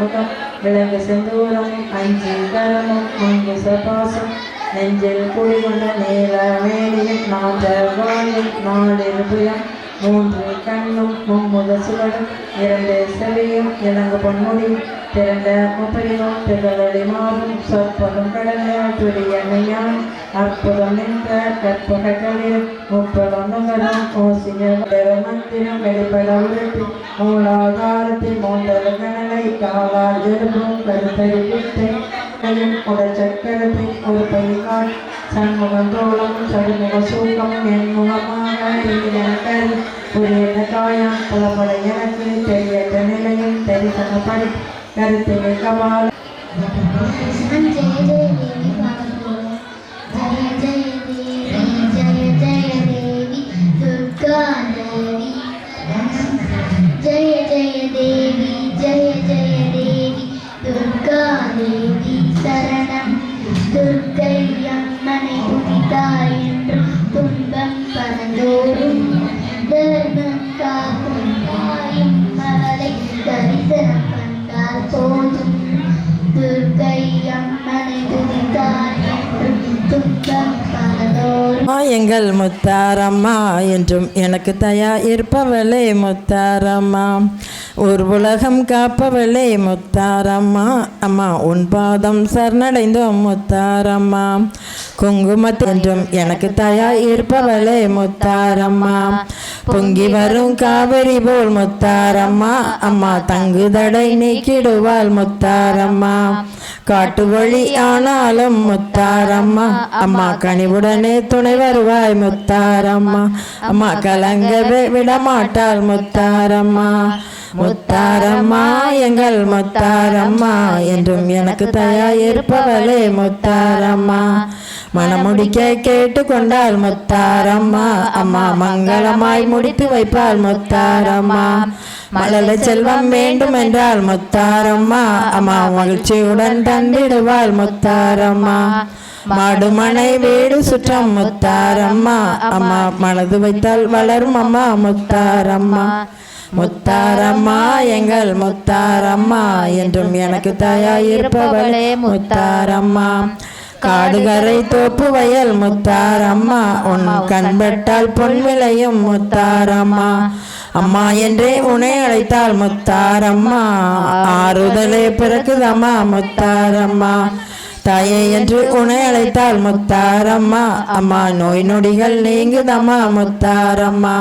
முகம் விலங்கு செந்தூரம் அஞ்சு கரமும் மங்கு சபாசம் நெஞ்சில் குடிகொண்ட நீல வேலியில் நாஞ்சல் நாலிருபுயம் மூன்று கண்ணும் மும்முத சுவடும் இரண்டு செவியும் இளங்கு பொன்முடி திரண்ட முப்பரிவும் திகழொளி மாறும் சொற்பதும் கடந்த துரியமையான் அற்புதம் நின்ற கற்பக களிர் முப்பதும் நுகரும் ஓசிய மந்திரம் வெளிப்பட உருட்டி மூலாதாரத்தில் மூன்றல் கணலை காலால் எழுப்பும் கருத்தறி பிட்டை கையும் உடச்சக்கரத்தை ஒரு பைக்கால் சண்முகந்தோளம் சடுமுக சூக்கம் என்முகமாக புரியட்ட காயம் புலப்பட எனக்கு தெரியட்ட நிலையும் தெரிசனப்படி கருத்தினை கவால் जय जय देवी जय जय देवी दुर्गा देवी शरणं दुर्गैयम्मने उदिताय तुंबं परन्दोरुं धर्मं काக்கும் தாயும் மகளை தரிசனம் கண்டால் போதும் துர்க்கையம்மனை உதித்தாய் துன்பம் பரந்தோறும் எங்கள் முத்தாரம்மா என்றும் எனக்கு தயா இருப்பவளே முத்தாரம்மா ஒரு உலகம் காப்பவளே முத்தாரம்மா அம்மா உன் பாதம் சரணடைந்தோம் முத்தாரம்மா குங்குமத் என்றும் எனக்கு தயா இருப்பவளே முத்தாரம்மா பொங்கி வரும் காவிரி போல் முத்தாரம்மா அம்மா தங்குதடை நீக்கிடுவாள் முத்தாரம்மா காட்டு வழி ஆனாலும் முத்தாரம்மா அம்மா கனிவுடனே துணை வருவாய் முத்தாரம்மா அம்மா கலங்கவே விடமாட்டாள் முத்தாரம்மா முத்தாரம்மா எங்கள் முத்தாரம்மா என்றும் எனக்கு தயா இருப்பவளே முத்தாரம்மா மனமுடிக்க கேட்டு கொண்டாள் முத்தாரம்மா அம்மா மங்களமாய் முடித்து வைப்பாள் முத்தாரம்மா மழலை செல்வம் வேண்டும் என்றால் முத்தாரம்மா அம்மா மகிழ்ச்சியுடன் தந்திடுவாள் முத்தாரம்மா மாடுமனை வீடு சுற்றம் முத்தாரம்மா அம்மா மனது வைத்தால் வளரும் அம்மா முத்தாரம்மா முத்தாரம்மா எங்கள் முத்தாரம்மா என்றும் எனக்கு தயா இருப்பவளே முத்தாரம்மா காடுகரை தோப்பு வயல் முத்தாரம்மா உன் கண்பட்டால் பொன் விளையும் முத்தாரம்மா அம்மா என்றே உன்னை அழைத்தாள் முத்தாரம்மா ஆறுதலே பிறக்குதம்மா முத்தாரம்மா தாயே என்று உன்னை அழைத்தாள் முத்தாரம்மா அம்மா நோய் நொடிகள் நீங்குதம்மா முத்தாரம்மா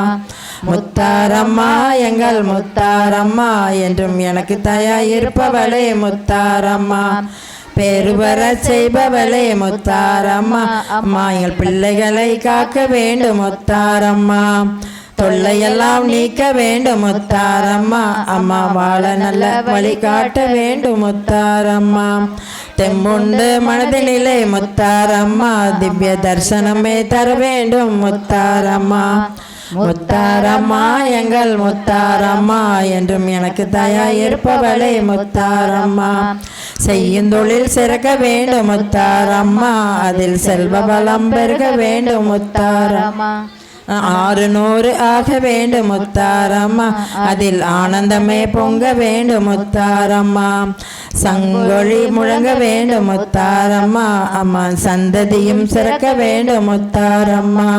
முத்தாரம்மா எங்கள் முத்தாரம்மா என்றும் எனக்கு தயா இருப்பவளே முத்தாரம்மா பேருவர செய்பவளே முத்தாரம்மா அம்மா எங்கள் பிள்ளைகளை காக்க வேண்டும் முத்தாரம்மா தொல்லையெல்லாம் நீக்க வேண்டும் முத்தாரம்மா அம்மா வாழ நல்ல வழி காட்ட வேண்டும் முத்தாரம்மா தெம்புண்டு மனதினிலே முத்தாரம்மா திவ்ய தரிசனமே தர வேண்டும் முத்தாரம்மா முத்தாரம்மா எங்கள் முத்தாரம்மா என்றும் எனக்கு தயா இருப்பவளே முத்தாரம்மா செய்யும் தொழில் சிறக்க வேண்டும் முத்தாரம்மா அதில் செல்வ வளம் பெருக வேண்டும் முத்தாரம்மா 600 ஆக வேண்டும் முத்தாரம்மா அதில் ஆனந்தமே பொங்க வேண்டும் முத்தாரம்மா சங்கொழி முழங்க வேண்டும் முத்தாரம்மா அம்மா சந்ததியும் சிறக்க வேண்டும் முத்தாரம்மா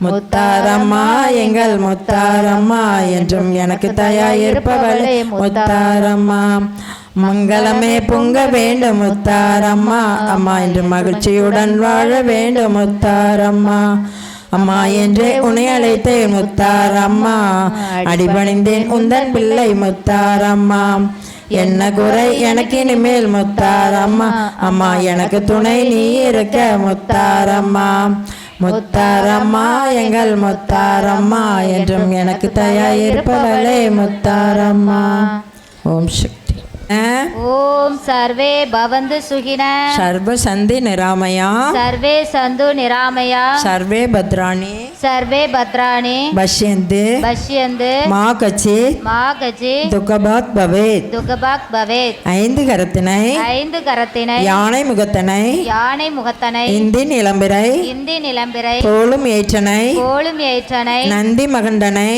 முத்தாரம்மா எங்கள் முத்தாரம்மா என்றும் எனக்கு தயா இருப்பவளே முத்தாரம்மா மங்களமே பொங்க வேண்டும் முத்தாரம்மா அம்மா என்று மகிழ்ச்சியுடன் வாழ வேண்டும் முத்தாரம்மா அம்மா என்றே உன்னை அழைத்தேன் முத்தாரம்மா அடிபணிந்தேன் உந்தன் பிள்ளை முத்தாரம்மா என்ன குறை எனக்கு இனிமேல் முத்தாரம்மா அம்மா எனக்கு துணை நீ இருக்க முத்தாரம்மா முத்தாரம்மா எங்கள் முத்தாரம்மா என்றும் எனக்கு தயா இருப்பவளே முத்தாரம்மா ஓம் சக்தி ஓம் சர்வே பவந்து சுகின சர்வ சந்தி நிராமயா சர்வே சந்து நிராமயா சர்வே பத்ராணி பஷ்யந்து மா கச்சி துக்கபாக் பவேத் ஐந்து கரத்தினை யானை முகத்தனை இந்தி நிலம்பிரை தோளும் ஏற்றனை நந்தி மகந்தனை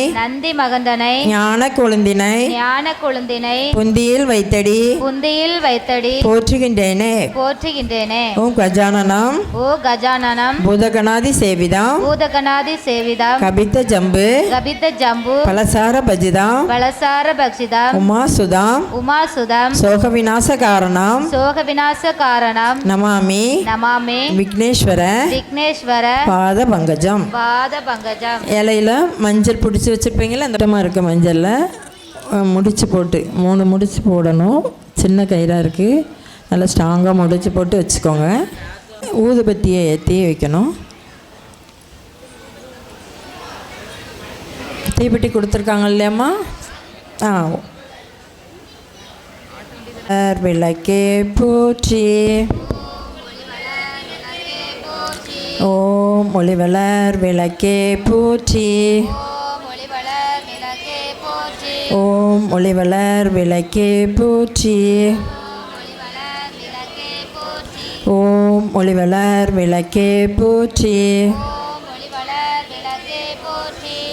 ஞான கொழுந்தினை புந்தியில் வைத்த வைத்தடி புந்தியில் வைத்தடி போற்றுகின்றேனே போற்றுகின்றேனே. ஓம் கஜானனம் ஓ கஜானனம் பூதகணாதி சேவிதாம் பூதகணாதி சேவிதம் கபித்த ஜம்பு கபித்த ஜம்பு பலசார பஜிதாம் பலசார பக்ஷிதம் உமாசுதாம் உமாசுதம் சோக விநாச காரணம் சோக விநாச காரணம் நமாமி நமாமி விக்னேஸ்வர விக்னேஸ்வர பாத பங்கஜம். பாத பங்கஜம். இலையில மஞ்சள் பிடிச்சி வச்சுருப்பீங்களா, அந்த இடமா இருக்க மஞ்சளில் முடிச்சு போட்டு 3 முடிச்சு போடணும். சின்ன கயிறாக இருக்குது, நல்லா ஸ்ட்ராங்காக முடிச்சு போட்டு வச்சுக்கோங்க. ஊதுபத்தியை ஏற்றி வைக்கணும். தீப்பெட்டி கொடுத்துருக்காங்க இல்லையாம்மா? விளக்கே போற்றி ஓம் ஒளிவளர் விளக்கே போற்றி ஓம் ஒளிவளர் விளக்கே போற்றி ஓம் ஒளிவளர் விளக்கே போற்றி.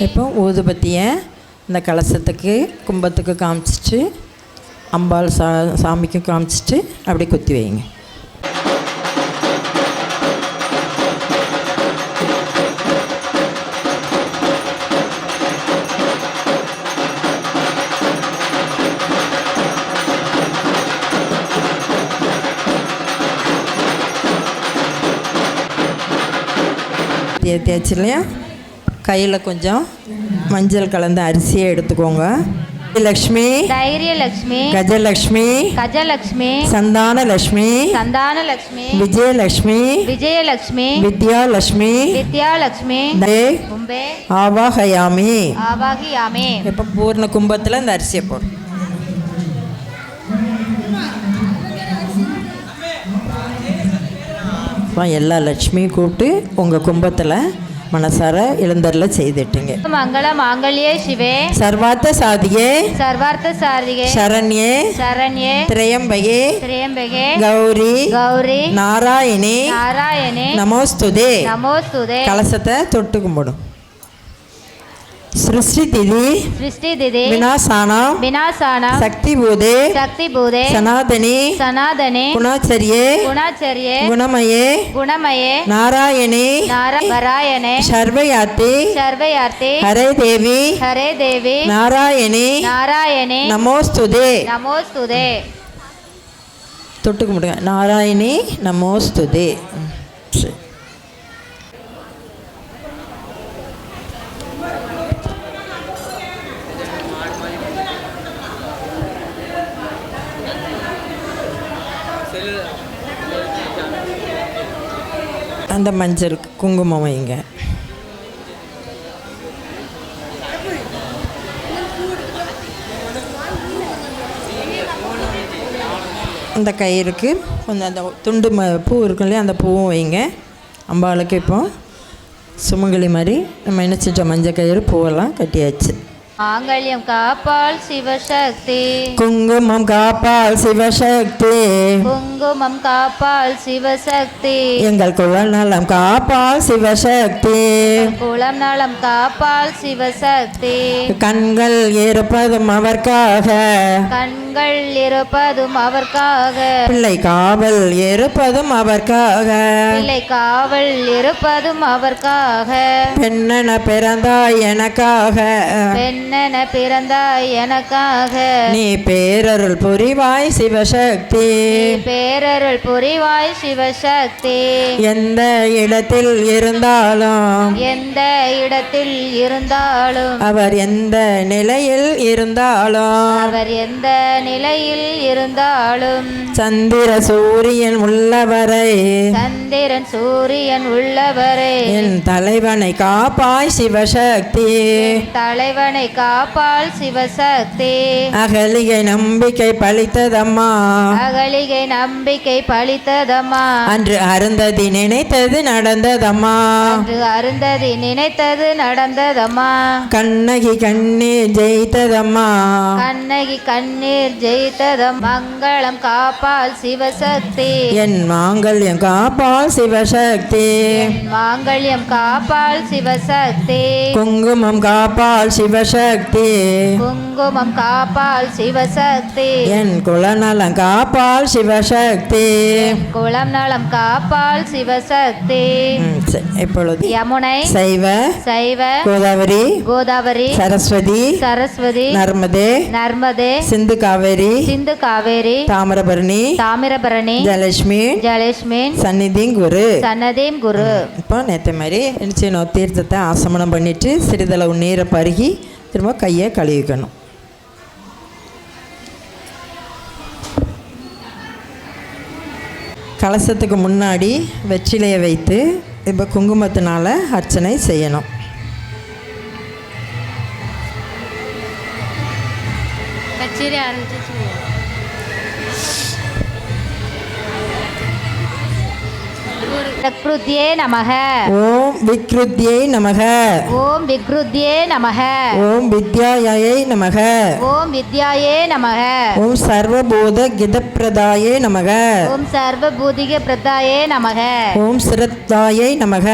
இப்போ ஊதுபத்தியை இந்த கலசத்துக்கு கும்பத்துக்கு காமிச்சிட்டு அம்பாள் சாமிக்கு காமிச்சிட்டு அப்படி குத்தி வைங்க. தேய்ச்சி இல்லையா, கையில் கொஞ்சம் மஞ்சள் கலந்த அரிசியை எடுத்துக்கோங்க. லக்ஷ்மி தைரியலக்ஷ்மி கஜலக்ஷ்மி கஜலக்ஷ்மி சந்தானலக்ஷ்மி சந்தானலக்ஷ்மி விஜயலக்ஷ்மி விஜயலக்ஷ்மி வித்யாலக்ஷ்மி வித்யாலக்ஷ்மி தே கும்பே ஆவாகயாமி. ஆவாகியாமி. இப்போ பூர்ண கும்பத்தில் இந்த அரிசியை போடும். எல்லா லட்சுமியும் கூப்பிட்டு உங்கள் கும்பத்தில் மனசார எழுந்தருள செய்துட்டீங்க. மங்கள மாங்கல்யே சிவே சர்வார்த்த சாதியே சர்வார்த்த சாதிகே சரண்யே சரண்யே திரையம்பகே திரையம்பகே கௌரி கௌரி நாராயணி நாராயணே நமோஸ்துதே. நமோஸ்துதே. கலசத்தை தொட்டு கும்பிடும். सृष्टि तिथि सृष्टि तिथि विनाशानां विनाशानां शक्ति भूते शक्ति भूते सनातनी सनातने गुणाचर्ये गुणाचर्ये गुणमये गुणमये नारायणे नारायणे सर्वयाते सर्वयाते हरे देवी नारायणे नारायणे नमोस्तुते. नमोस्तुते. தொட்டு கும்பிடுங்க. நாராயணி நமோஸ்துதே. அந்த மஞ்சள் குங்குமம் வைங்க. அந்த கயிறுக்கு கொஞ்சம் அந்த துண்டு பூ இருக்கும் இல்லையா, அந்த பூவும் வைங்க. அம்பாளுக்கு இப்போ சுமங்கலி மாதிரி நம்ம என்ன செஞ்சோம், மஞ்சள் கயிறு பூவெல்லாம் கட்டியாச்சு. மாங்கல்யம் காப்பாள் சிவசக்தி குங்குமம் காப்பாள் சிவசக்தி குங்குமம் காப்பாள் சிவசக்தி எங்கள் குலம் நலம் காப்பாள் சிவசக்தி குலம் நலம் காப்பாள் சிவசக்தி கண்கள் இருப்பதும் அவர்க்காக கண்கள் இருப்பதும் அவர்க்காக பிள்ளை காவல் இருப்பதும் அவர்க்காக பிள்ளை காவல் இருப்பதும் அவர்க்காக பெண்ணென பிறந்தாய் எனக்காக பெண்ணென பிறந்தாய் எனக்காக நீ பேரருள் புரிவாய் சிவசக்தி பேரருள் புரிவாய் சிவசக்தி எந்த இடத்தில் இருந்தாலும் எந்த இடத்தில் இருந்தாலும் அவர் எந்த நிலையில் இருந்தாலும் அவர் எந்த நிலையில் இருந்தாலும் சந்திர சூரியன் உள்ளவரை சந்திரன் சூரியன் உள்ளவரை என் தலைவனை காப்பாய் சிவசக்தி தலைவனை காப்பாள் சிவசக்தி அகலிகை நம்பிக்கை பழித்ததம்மா அகலிகை நம்பிக்கை பழித்ததம்மா அன்று அருந்ததி நினைத்தது நடந்ததம்மா அன்று அருந்ததி நினைத்தது நடந்ததம்மா கண்ணகி கண்ணீர் ஜெயித்ததம்மா கண்ணகி கண்ணீர் ஜெயித்ததம் மங்களம் காப்பாள் சிவசக்தி என் மாங்கல்யம் காப்பாள் சிவசக்தி மாங்கல்யம் காப்பாள் சிவசக்தி குங்குமம் காப்பாள் சிவசக்தி சிவசக்தி. குங்குமம் காப்பாள் சிவசக்தி. என் குலநலம் காப்பாள் சிவசக்தி. குலம் நலம் காப்பாள் சிவசக்தி. இப்பொழுது யமுனை, சைவ சைவ, கோதாவரி, கோதாவரி, சரஸ்வதி, சரஸ்வதி, நர்மதே, நர்மதே, சிந்து காவேரி, சிந்து காவேரி, தாமிரபரணி, தாமிரபரணி, ஜலட்சுமி, ஜலட்சுமி, சந்நிதியும் குரு. சன்னதியும் குரு. இப்போ நேற்று மாதிரி நிச்சயம் தீர்த்தத்தை ஆசமனம் பண்ணிட்டு சிறிதளவு நீரை பருகி திரும்ப கையை கழுவிக்கணும். கலசத்துக்கு முன்னாடி வெற்றிலையை வைத்து இப்போ குங்குமத்தினால அர்ச்சனை செய்யணும். விக்ருத்யே நமக. ஓம் விக்ருத்யை நமக. ஓம் விக்ருத்யே நமக. ஓம் வித்யாயை நமக. ஓம் வித்யாயே நமக. ஓம் சர்வபூத கிதப்பிரதாயே நமக. ஓம் சர்வபூதிக பிரதாயே நமக. ஓம் சிரத்தாயை நமக.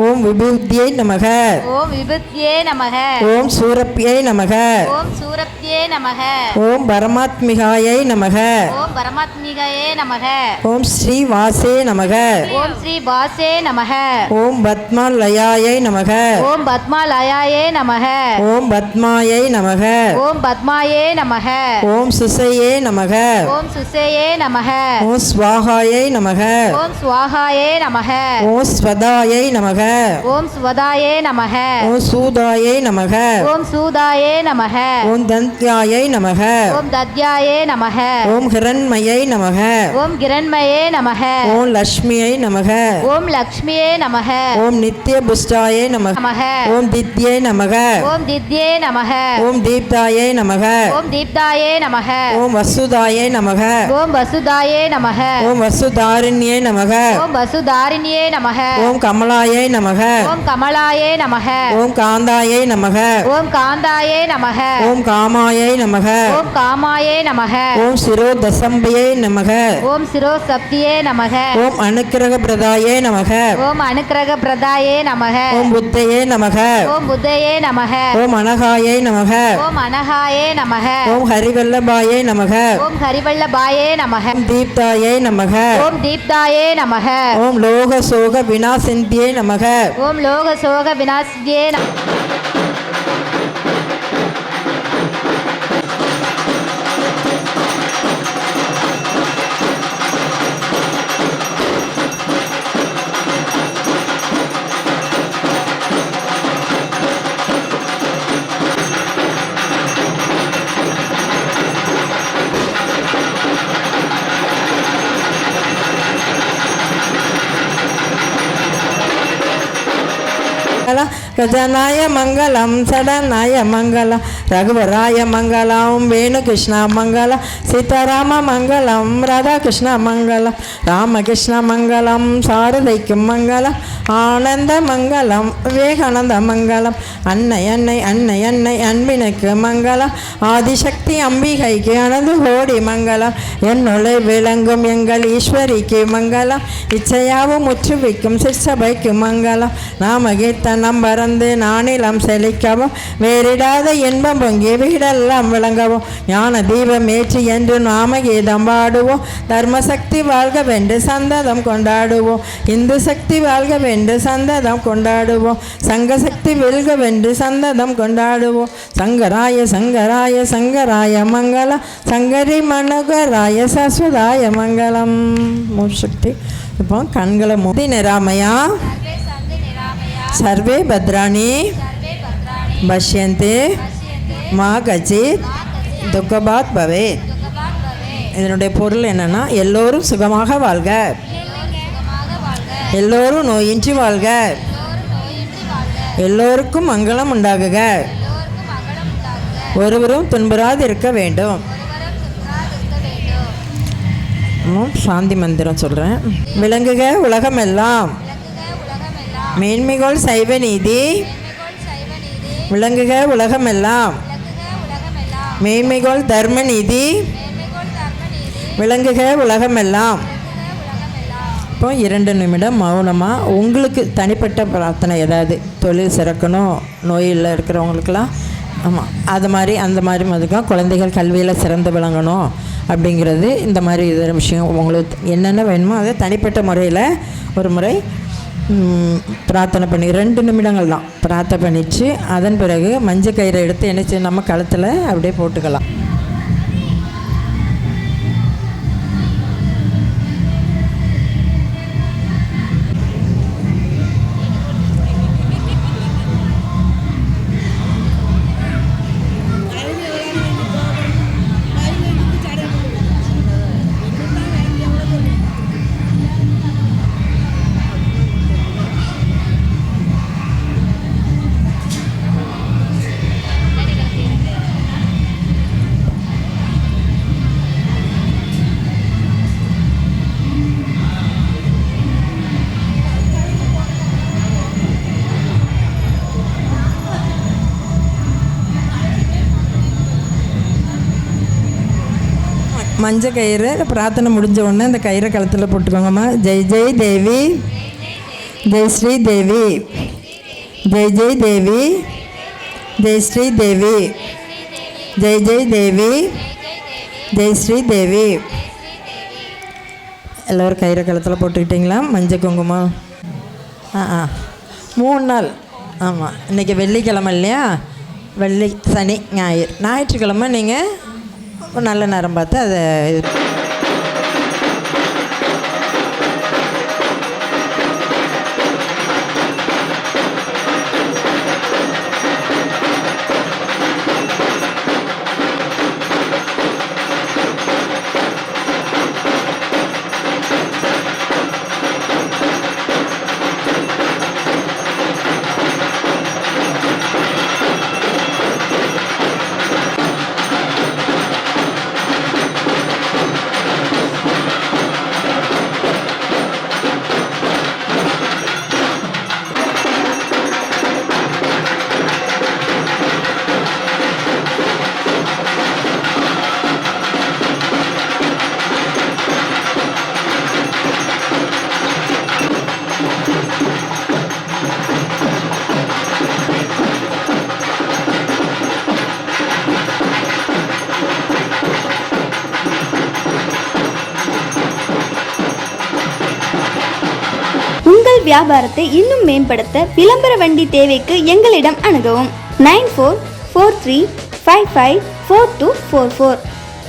ஓம் விபூத்தியை நமக. ஓம் விபுத்யே நமக. ஓம் சூரப்பியை நமக. ஓம் சூரப்தியே நமக. ஓம் பரமாத்மிகாயை நமக. ஓம் பரமாத்மிகயே நமக. ஓம் ஸ்ரீ வாசே நமக. ஓம் ஸ்ரீ வாசே நமக. ஓம் பத்மாலயாயை நமக. ஓம் பத்மாலயாயே நமக. ஓம் பத்மாயை நமக. ஓம் பத்மாயே நமக. ஓம் சுசையே நமக. ஓம் சுசேயே நமக. ஓம் ஸ்வாகாயை நமக. ஓம் ஸ்வாகாயே நமக. ஓம் ஸ்வதாயை நமக. ஓம் ஸ்வதாயே நமக. ஓம் சூதாயை நமக. ஓம் சூதாயே நமக. ஓம் தந்த்யாயை நமக. ஓம் தத்யாயே நமக. ஓம் ஹிரண்மயை நமக. ஓம் கிரண்மயே நமக. ஓம் லக்ஷ்மியை நமக. ஓம் லக்ஷ்மியே நமக. ஓம் நித்ய புஷ்டாயை நமக. நமக. ஓம் தித்யை நமக. ஓம் தித்யே நமக. ஓம் தீப்தாயை நமக. ஓம் தீப்தாயே நமக. ஓம் வசுதாயை நமக. ஓம் வசுதாயே நமக. ஓம் வசுதாரிண்யை நமக. ஓம் வசுதாரிணியே நமக. ஓம் கமலாயை நமக. ஓம் கமலாயே நமக. ஓம் காந்தாயை நமக. ஓம் காந்தாயே நமக. ஓம் காமாயை நமக. ஓம் காமாயே நமக. ஓம் சிரோதசம்பியை நமக. ஓம் சிரோசப்தியே நமக. ஓம் அனுக்கிரக பிரதாயே நமக. ஓம் அனுக்கிரக பிரதாயே நமக. ஓம் புத்தையே நமக. ஓம் புத்தயே நமக. ஓம் அனகாயை நமக. ஓம் அனகாயே நமக. ஓம் ஹரிவல்லபாயை நமக. ஓம் ஹரிவல்லபாயே நமக. ஓம் தீப்தாயை நமக. ஓம் தீப்தாயே நமக. ஓம் லோக சோக விநாசிந்தியே நமக. ஓம் லோக சோக விநாசியே நமக. கஜனாய மங்களம் சடனாய மங்களம் ரகுவராய மங்களம் வேணுகிருஷ்ண மங்களம் சீதாராம மங்களம் ராதாகிருஷ்ண மங்களம் ராமகிருஷ்ண மங்களம் சாரதைக்கு மங்களம் ஆனந்த மங்களம் விவேகானந்த மங்களம் அன்னை அன்னை அன்னை அன்னை அன்பினுக்கு மங்களம் ஆதிசக்தி அம்பிகைக்கு அனது கோடி மங்களம் என்னுள்ளே விளங்கும் எங்கள் ஈஸ்வரிக்கு மங்களம் இச்சையாவும் முற்றுவிக்கும் சிற்சபைக்கு மங்களம் நாமகீர்த்தனம் பறந்து நானிலம் செழிக்கவும் வேறிடாத இன்பம் பொங்கி வீடெல்லாம் விளங்கவும் ஞான தீபம் ஏற்றி என்று நாமகீதம் பாடுவோம் தர்மசக்தி வாழ்க வென்று சந்ததம் கொண்டாடுவோம் இந்து சக்தி வாழ்க வென்று சந்ததம் கொண்டாடுவோம் சங்க சக்தி வெல்க வென்று சந்ததம் கொண்டாடுவோம் சங்கராய சங்கராய சங்கராய மங்களம் சங்கரி மனோகராய சஸ்வதாய மங்களம் மூஷக்தி. இப்போ கண்களை மூடி நிராமயா சர்வே பத்ராணி பஷ்யந்தே மா கச்சித் துக்கபாத் பவே. இதனுடைய பொருள் என்னன்னா, எல்லோரும் சுகமாக வாழ்க, எல்லோரும் நோயின்றி வாழ்க, எல்லோருக்கும் மங்களம் உண்டாகுக, ஒருவரும் துன்புறாது இருக்க வேண்டும். சாந்தி மந்திரம் சொல்கிறேன். விளங்குக உலகமெல்லாம் மேன்மைகோள் சைவ நீதி, விளங்குக உலகமெல்லாம் மேன்மைகோள் தர்ம நீதி, விளங்குக உலகமெல்லாம் இப்போ 2 நிமிடம் மௌனமாக உங்களுக்கு தனிப்பட்ட பிரார்த்தனை ஏதாவது தொழில் சிறக்கணும், நோயில் இருக்கிறவங்களுக்கெல்லாம், ஆமாம் அது மாதிரி அந்த மாதிரி மதுக்கும் குழந்தைகள் கல்வியில் சிறந்து விளங்கணும் அப்படிங்கிறது, இந்த மாதிரி இது விஷயம் உங்களுக்கு என்னென்ன வேணுமோ அதை தனிப்பட்ட முறையில் ஒரு முறை பிரார்த்தனை பண்ணி 2 நிமிடங்கள் தான் பிரார்த்தனை பண்ணிச்சு. அதன் பிறகு மஞ்சள் கயிறை எடுத்து என்ன செய்ய நம்ம கழுத்தில் அப்படியே போட்டுக்கலாம். மஞ்சள் கயிறு பிரார்த்தனை முடிஞ்ச உடனே இந்த கயிறை கழுத்தில் போட்டுக்கோங்கம்மா. ஜெய் ஜெய் தேவி, ஜெய் ஸ்ரீ தேவி, ஜெய் ஜெய் தேவி, ஜெய் ஸ்ரீ தேவி, ஜெய் ஜெய் தேவி, ஜெய் ஸ்ரீ தேவி. எல்லோரும் கயிறை கழுத்தில் போட்டுக்கிட்டிங்களா? மஞ்சள் குங்குமம் 3 நாள். ஆமாம், இன்றைக்கி வெள்ளிக்கிழமை இல்லையா? வெள்ளி, சனி, ஞாயிறு, ஞாயிற்றுக்கிழமை நீங்கள் நல்ல நேரம் பார்த்து அதை உங்கள் வியாபாரத்தை இன்னும் மேம்படுத்த விளம்பர வண்டி தேவைக்கு எங்களிடம் அணுகவும். 9443554244